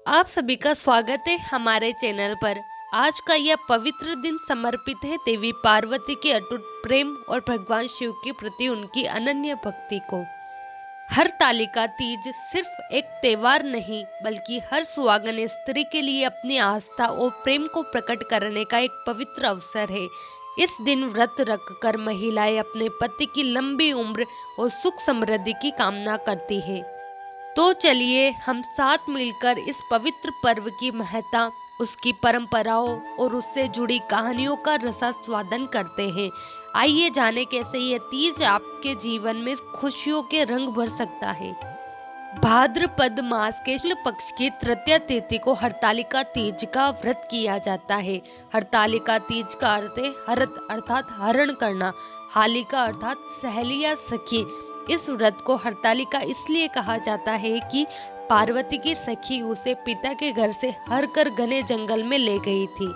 आप सभी का स्वागत है हमारे चैनल पर। आज का यह पवित्र दिन समर्पित है देवी पार्वती के अटूट प्रेम और भगवान शिव के प्रति उनकी अनन्य भक्ति को। हरतालिका तीज सिर्फ एक त्योहार नहीं बल्कि हर सुहागन स्त्री के लिए अपनी आस्था और प्रेम को प्रकट करने का एक पवित्र अवसर है। इस दिन व्रत रखकर महिलाएं अपने पति की लंबी उम्र और सुख समृद्धि की कामना करती है। तो चलिए हम साथ मिलकर इस पवित्र पर्व की महत्ता, उसकी परंपराओं और उससे जुड़ी कहानियों का रसास्वादन करते हैं। आइए जाने कैसे यह तीज आपके जीवन में खुशियों के रंग भर सकता है। भाद्रपद मास के शुक्ल पक्ष की तृतीया तिथि को हरतालिका तीज का व्रत किया जाता है। हरतालिका तीज का अर्थ है हरत अर्थात हरण करना, हालिका अर्थात सहेली या सखी। इस व्रत को हरतालिका इसलिए कहा जाता है कि पार्वती की सखी उसे पिता के घर से हर कर घने जंगल में ले गई थी।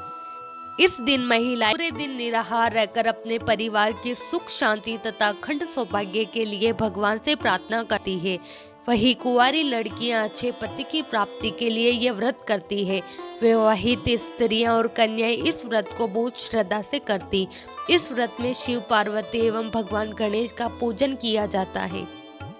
इस दिन महिलाएं पूरे दिन निराहार रहकर अपने परिवार की सुख शांति तथा अखंड सौभाग्य के लिए भगवान से प्रार्थना करती है। वही कुंवारी लड़कियां अच्छे पति की प्राप्ति के लिए यह व्रत करती है। विवाहित स्त्रियां और कन्याएं इस व्रत को बहुत श्रद्धा से करती। इस व्रत में शिव पार्वती एवं भगवान गणेश का पूजन किया जाता है।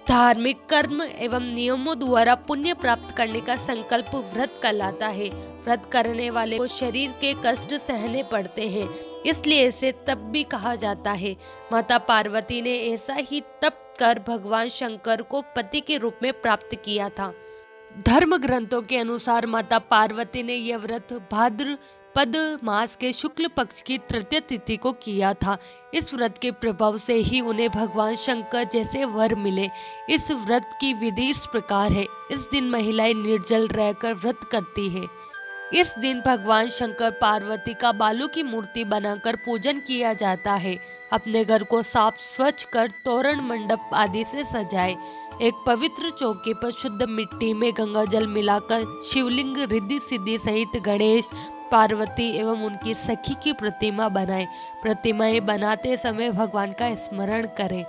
धार्मिक कर्म एवं नियमों द्वारा पुण्य प्राप्त करने का संकल्प व्रत कहलाता है। व्रत करने वाले को शरीर के कष्ट सहने पड़ते हैं, इसलिए इसे तप भी कहा जाता है। माता पार्वती ने ऐसा ही तप कर भगवान शंकर को पति के रूप में प्राप्त किया था। धर्म ग्रंथों के अनुसार माता पार्वती ने यह व्रत भाद्रपद मास के शुक्ल पक्ष की तृतीय तिथि को किया था। इस व्रत के प्रभाव से ही उन्हें भगवान शंकर जैसे वर मिले। इस व्रत की विधि इस प्रकार है। इस दिन महिलाएं निर्जल रहकर व्रत करती है। इस दिन भगवान शंकर पार्वती का बालू की मूर्ति बनाकर पूजन किया जाता है। अपने घर को साफ स्वच्छ कर तोरण मंडप आदि से सजाए। एक पवित्र चौके पर शुद्ध मिट्टी में गंगा जल मिलाकर शिवलिंग, रिद्धि सिद्धि सहित गणेश, पार्वती एवं उनकी सखी की प्रतिमा बनाए। प्रतिमाएं बनाते समय भगवान का स्मरण करें।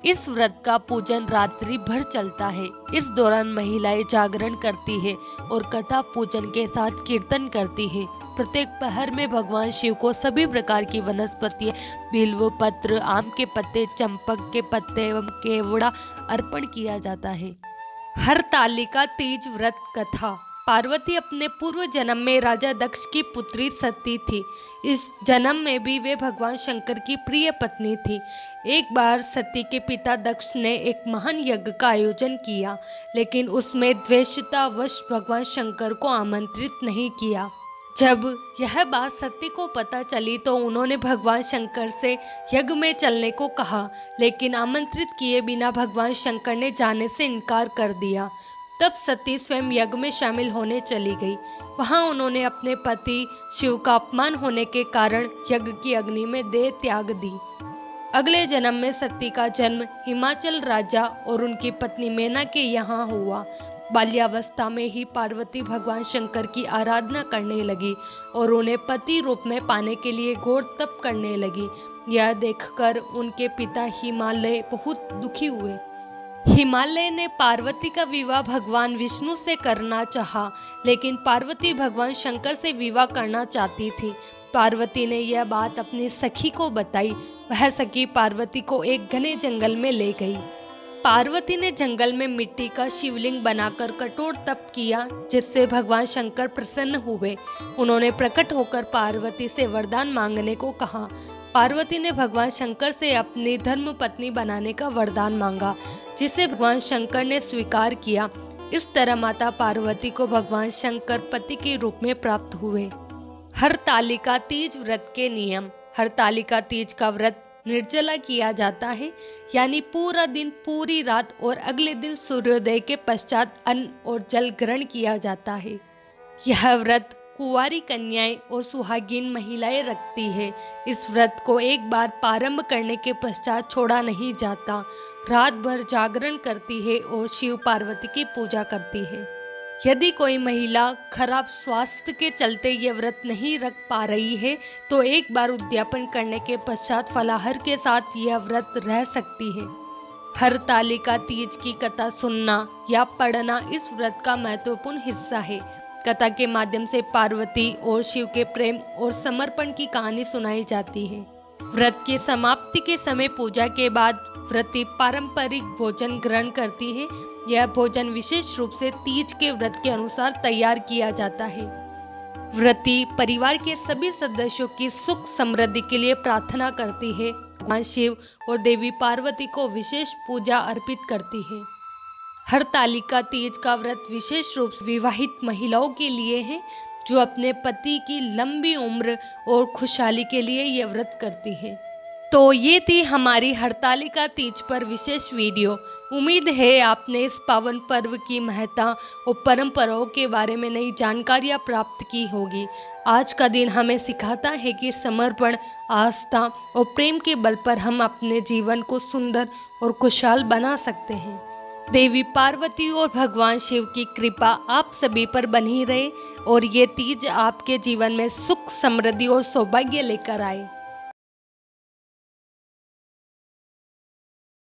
इस व्रत का पूजन रात्रि भर चलता है। इस दौरान महिलाएं जागरण करती है और कथा पूजन के साथ कीर्तन करती है। प्रत्येक पहर में भगवान शिव को सभी प्रकार की वनस्पतियां, बिल्व पत्र, आम के पत्ते, चंपक के पत्ते एवं केवड़ा अर्पण किया जाता है। हरतालिका तीज व्रत कथा। पार्वती अपने पूर्व जन्म में राजा दक्ष की पुत्री सती थी। इस जन्म में भी वे भगवान शंकर की प्रिय पत्नी थी। एक बार सती के पिता दक्ष ने एक महान यज्ञ का आयोजन किया, लेकिन उसमें द्वेषतावश भगवान शंकर को आमंत्रित नहीं किया। जब यह बात सती को पता चली तो उन्होंने भगवान शंकर से यज्ञ में चलने को कहा, लेकिन आमंत्रित किए बिना भगवान शंकर ने जाने से इनकार कर दिया। तब सती स्वयं यज्ञ में शामिल होने चली गई। वहां उन्होंने अपने पति शिव का अपमान होने के कारण यज्ञ की अग्नि में देह त्याग दी। अगले जन्म में सती का जन्म हिमाचल राजा और उनकी पत्नी मेना के यहाँ हुआ। बाल्यावस्था में ही पार्वती भगवान शंकर की आराधना करने लगी और उन्हें पति रूप में पाने के लिए घोर तप करने लगी। यह देखकर उनके पिता हिमालय बहुत दुखी हुए। हिमालय ने पार्वती का विवाह भगवान विष्णु से करना चाहा, लेकिन पार्वती भगवान शंकर से विवाह करना चाहती थी। पार्वती ने यह बात अपनी सखी को बताई। वह सखी पार्वती को एक घने जंगल में ले गई। पार्वती ने जंगल में मिट्टी का शिवलिंग बनाकर कठोर तप किया, जिससे भगवान शंकर प्रसन्न हुए। उन्होंने प्रकट होकर पार्वती से वरदान मांगने को कहा। पार्वती ने भगवान शंकर से अपनी धर्म पत्नी बनाने का वरदान मांगा, जिसे भगवान शंकर ने स्वीकार किया। इस तरह माता पार्वती को भगवान शंकर पति के रूप में प्राप्त हुए। हरतालिका तीज व्रत के नियम। हरतालिका तीज का व्रत निर्जला किया जाता है, यानी पूरा दिन, पूरी रात और अगले दिन सूर्योदय के पश्चात अन्न और जल ग्रहण किया जाता है। यह व्रत कुंवारी कन्याएं और सुहागिन महिलाएं रखती है। इस व्रत को एक बार प्रारंभ करने के पश्चात छोड़ा नहीं जाता। रात भर जागरण करती है और शिव पार्वती की पूजा करती है। यदि कोई महिला खराब स्वास्थ्य के चलते ये व्रत नहीं रख पा रही है तो एक बार उद्यापन करने के पश्चात फलाहार के साथ यह व्रत रह सकती है। हरतालिका तीज की कथा सुनना या पढ़ना इस व्रत का महत्वपूर्ण हिस्सा है। कथा के माध्यम से पार्वती और शिव के प्रेम और समर्पण की कहानी सुनाई जाती है। व्रत की समाप्ति के समय पूजा के बाद व्रती पारंपरिक भोजन ग्रहण करती है। यह भोजन विशेष रूप से तीज के व्रत के अनुसार तैयार किया जाता है। व्रती परिवार के सभी सदस्यों की सुख समृद्धि के लिए प्रार्थना करती है। भगवान शिव और देवी पार्वती को विशेष पूजा अर्पित करती है। हरतालिका तीज का व्रत विशेष रूप से विवाहित महिलाओं के लिए है, जो अपने पति की लंबी उम्र और खुशहाली के लिए यह व्रत करती है। तो ये थी हमारी हरतालिका तीज पर विशेष वीडियो। उम्मीद है आपने इस पावन पर्व की महत्ता और परंपराओं के बारे में नई जानकारियाँ प्राप्त की होगी। आज का दिन हमें सिखाता है कि समर्पण, आस्था और प्रेम के बल पर हम अपने जीवन को सुंदर और खुशहाल बना सकते हैं। देवी पार्वती और भगवान शिव की कृपा आप सभी पर बनी रहे और ये तीज आपके जीवन में सुख, समृद्धि और सौभाग्य लेकर आए।